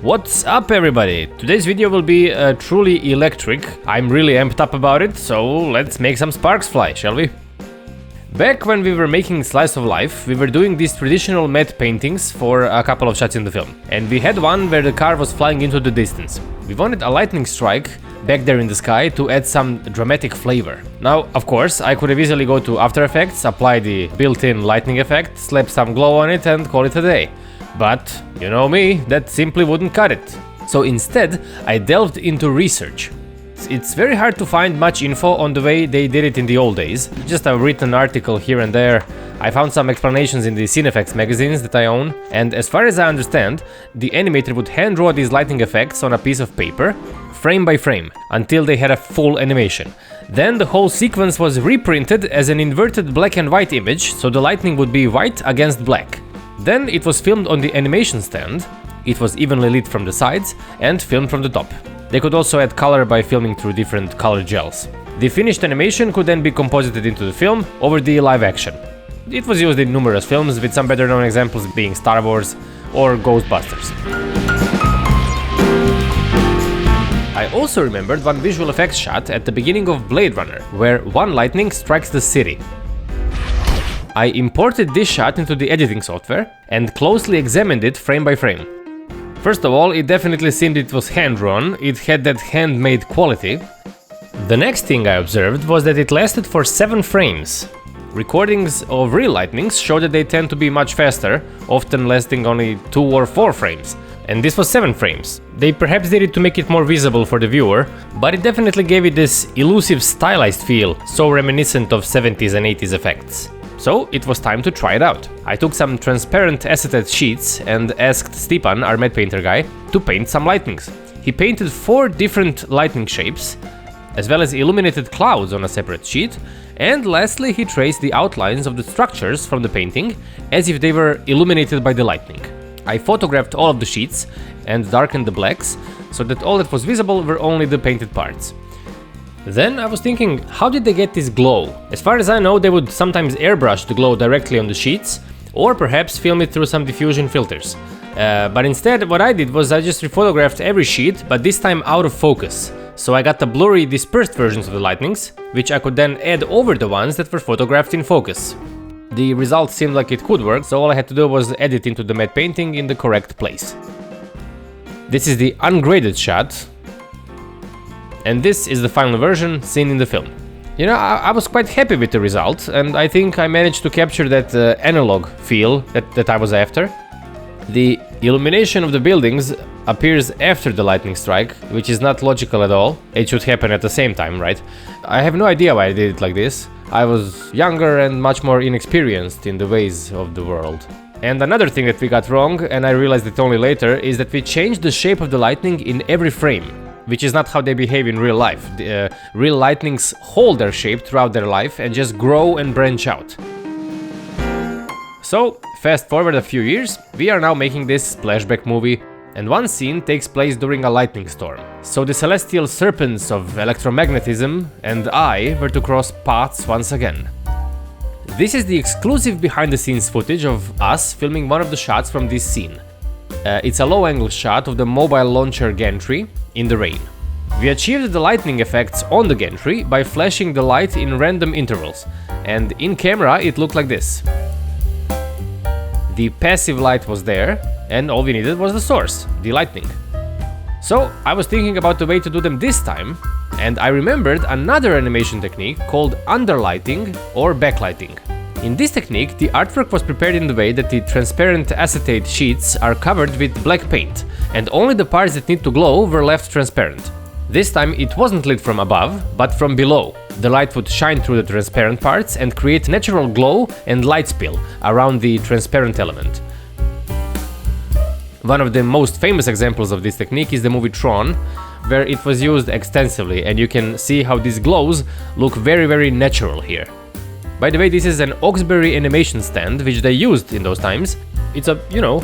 What's up everybody? Today's video will be truly electric. I'm really amped up about it, so let's make some sparks fly, shall we? Back when we were making Slice of Life, we were doing these traditional matte paintings for a couple of shots in the film. And we had one where the car was flying into the distance. We wanted a lightning strike back there in the sky to add some dramatic flavor. Now, of course, I could have easily go to After Effects, apply the built-in lightning effect, slap some glow on it and call it a day. But, you know me, that simply wouldn't cut it. So instead, I delved into research. It's very hard to find much info on the way they did it in the old days. Just a written article here and there. I found some explanations in the CineFX magazines that I own, and as far as I understand, the animator would hand draw these lightning effects on a piece of paper, frame by frame, until they had a full animation. Then the whole sequence was reprinted as an inverted black and white image, so the lightning would be white against black. Then it was filmed on the animation stand, it was evenly lit from the sides, and filmed from the top. They could also add color by filming through different color gels. The finished animation could then be composited into the film over the live action. It was used in numerous films, with some better known examples being Star Wars or Ghostbusters. I also remembered one visual effects shot at the beginning of Blade Runner, where one lightning strikes the city. I imported this shot into the editing software and closely examined it frame by frame. First of all, it definitely seemed it was hand-drawn, it had that handmade quality. The next thing I observed was that it lasted for 7 frames. Recordings of real lightnings show that they tend to be much faster, often lasting only 2 or 4 frames. And this was 7 frames. They perhaps did it to make it more visible for the viewer, but it definitely gave it this elusive stylized feel, so reminiscent of 70s and 80s effects. So it was time to try it out. I took some transparent acetate sheets and asked Stepan, our matte painter guy, to paint some lightnings. He painted 4 different lightning shapes, as well as illuminated clouds on a separate sheet, and lastly he traced the outlines of the structures from the painting as if they were illuminated by the lightning. I photographed all of the sheets and darkened the blacks so that all that was visible were only the painted parts. Then I was thinking, how did they get this glow? As far as I know, they would sometimes airbrush the glow directly on the sheets, or perhaps film it through some diffusion filters. But instead, what I did was I just rephotographed every sheet, but this time out of focus. So I got the blurry, dispersed versions of the lightnings, which I could then add over the ones that were photographed in focus. The result seemed like it could work, so all I had to do was add it into the matte painting in the correct place. This is the ungraded shot. And this is the final version seen in the film. You know, I was quite happy with the result, and I think I managed to capture that analog feel that I was after. The illumination of the buildings appears after the lightning strike, which is not logical at all. It should happen at the same time, right? I have no idea why I did it like this. I was younger and much more inexperienced in the ways of the world. And another thing that we got wrong, and I realized it only later, is that we changed the shape of the lightning in every frame, which is not how they behave in real life. Real lightnings hold their shape throughout their life and just grow and branch out. So, fast forward a few years, we are now making this Splashback movie, and one scene takes place during a lightning storm. So the celestial serpents of electromagnetism and I were to cross paths once again. This is the exclusive behind-the-scenes footage of us filming one of the shots from this scene. It's a low-angle shot of the mobile launcher gantry in the rain. We achieved the lightning effects on the gantry by flashing the light in random intervals, and in camera it looked like this. The passive light was there, and all we needed was the source, the lightning. So I was thinking about the way to do them this time, and I remembered another animation technique called underlighting or backlighting. In this technique, the artwork was prepared in the way that the transparent acetate sheets are covered with black paint, and only the parts that need to glow were left transparent. This time it wasn't lit from above, but from below. The light would shine through the transparent parts and create natural glow and light spill around the transparent element. One of the most famous examples of this technique is the movie Tron, where it was used extensively, and you can see how these glows look very natural here. By the way, this is an Oxbury animation stand, which they used in those times. It's a,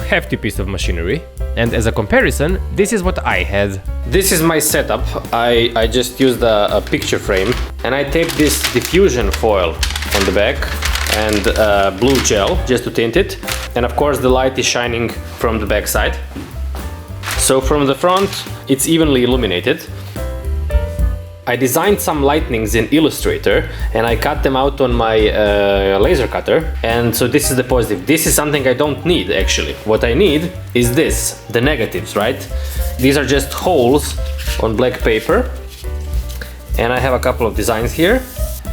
hefty piece of machinery. And as a comparison, this is what I had. This is my setup. I just used a picture frame, and I taped this diffusion foil on the back and blue gel just to tint it. And of course the light is shining from the back side. So from the front, it's evenly illuminated. I designed some lightnings in Illustrator and I cut them out on my laser cutter. And so this is the positive. This is something I don't need actually. What I need is this, the negatives, right? These are just holes on black paper. And I have a couple of designs here.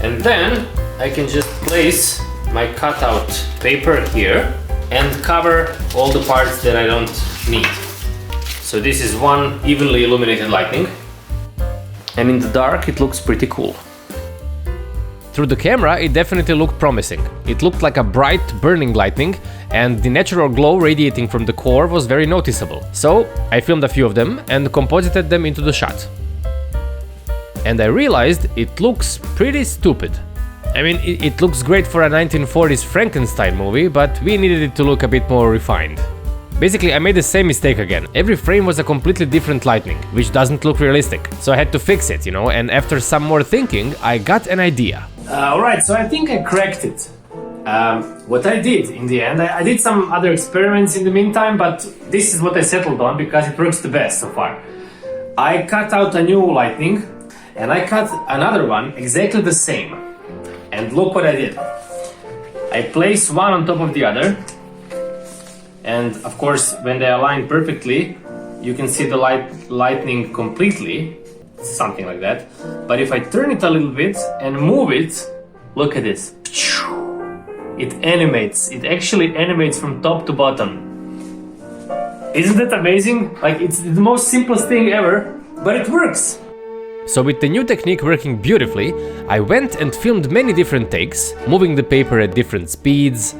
And then I can just place my cutout paper here and cover all the parts that I don't need. So this is one evenly illuminated lightning. And in the dark it looks pretty cool. Through the camera it definitely looked promising. It looked like a bright burning lightning and the natural glow radiating from the core was very noticeable. So I filmed a few of them and composited them into the shot. And I realized it looks pretty stupid. I mean, it looks great for a 1940s Frankenstein movie, but we needed it to look a bit more refined. Basically, I made the same mistake again. Every frame was a completely different lightning, which doesn't look realistic. So I had to fix it, you know, and after some more thinking, I got an idea. Alright, so I think I cracked it. What I did in the end, I did some other experiments in the meantime, but this is what I settled on because it works the best so far. I cut out a new lightning and I cut another one exactly the same. And look what I did. I placed one on top of the other. And of course, when they align perfectly, you can see the lightning completely, something like that. But if I turn it a little bit and move it, look at this. It animates. It actually animates from top to bottom. Isn't that amazing? Like, it's the most simplest thing ever, but it works. So with the new technique working beautifully, I went and filmed many different takes, moving the paper at different speeds,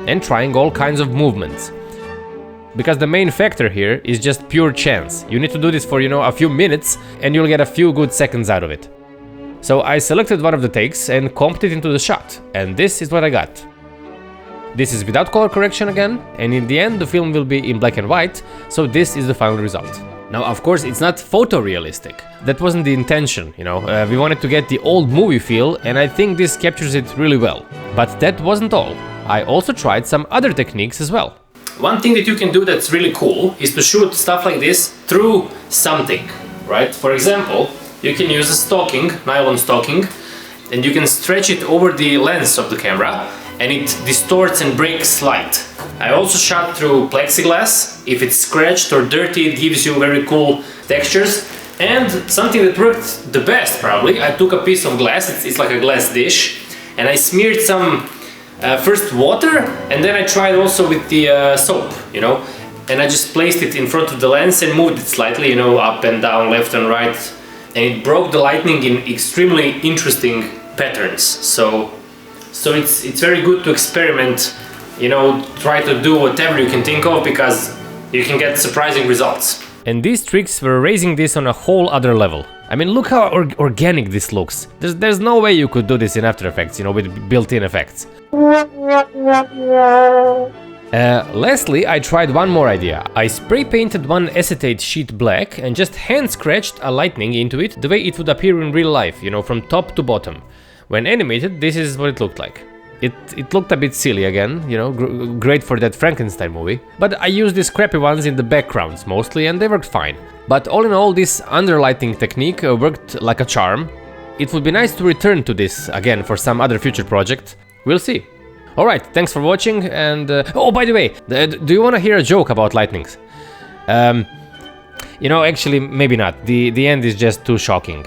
and trying all kinds of movements. Because the main factor here is just pure chance. You need to do this for, you know, a few minutes and you'll get a few good seconds out of it. So I selected one of the takes and comped it into the shot, and this is what I got. This is without color correction again, and in the end the film will be in black and white, so this is the final result. Now, of course, it's not photorealistic. That wasn't the intention, you know. We wanted to get the old movie feel, and I think this captures it really well. But that wasn't all. I also tried some other techniques as well. One thing that you can do that's really cool is to shoot stuff like this through something, right? For example, you can use a stocking, nylon stocking, and you can stretch it over the lens of the camera, and it distorts and breaks light. I also shot through plexiglass. If it's scratched or dirty, it gives you very cool textures. And something that worked the best probably, I took a piece of glass, it's like a glass dish, and I smeared some first water, and then I tried also with the soap, you know, and I just placed it in front of the lens and moved it slightly, you know, up and down, left and right, and it broke the lightning in extremely interesting patterns. So it's very good to experiment, you know, try to do whatever you can think of, because you can get surprising results. And these tricks were raising this on a whole other level. I mean, look how organic this looks. There's no way you could do this in After Effects, you know, with built-in effects. Lastly, I tried one more idea. I spray painted one acetate sheet black and just hand scratched a lightning into it the way it would appear in real life, you know, from top to bottom. When animated, this is what it looked like. It looked a bit silly again, you know, great for that Frankenstein movie. But I used these crappy ones in the backgrounds mostly, and they worked fine. But all in all, this underlighting technique worked like a charm. It would be nice to return to this again for some other future project. We'll see. Alright, thanks for watching, and... oh, by the way, do you want to hear a joke about lightnings? You know, actually, maybe not. The end is just too shocking.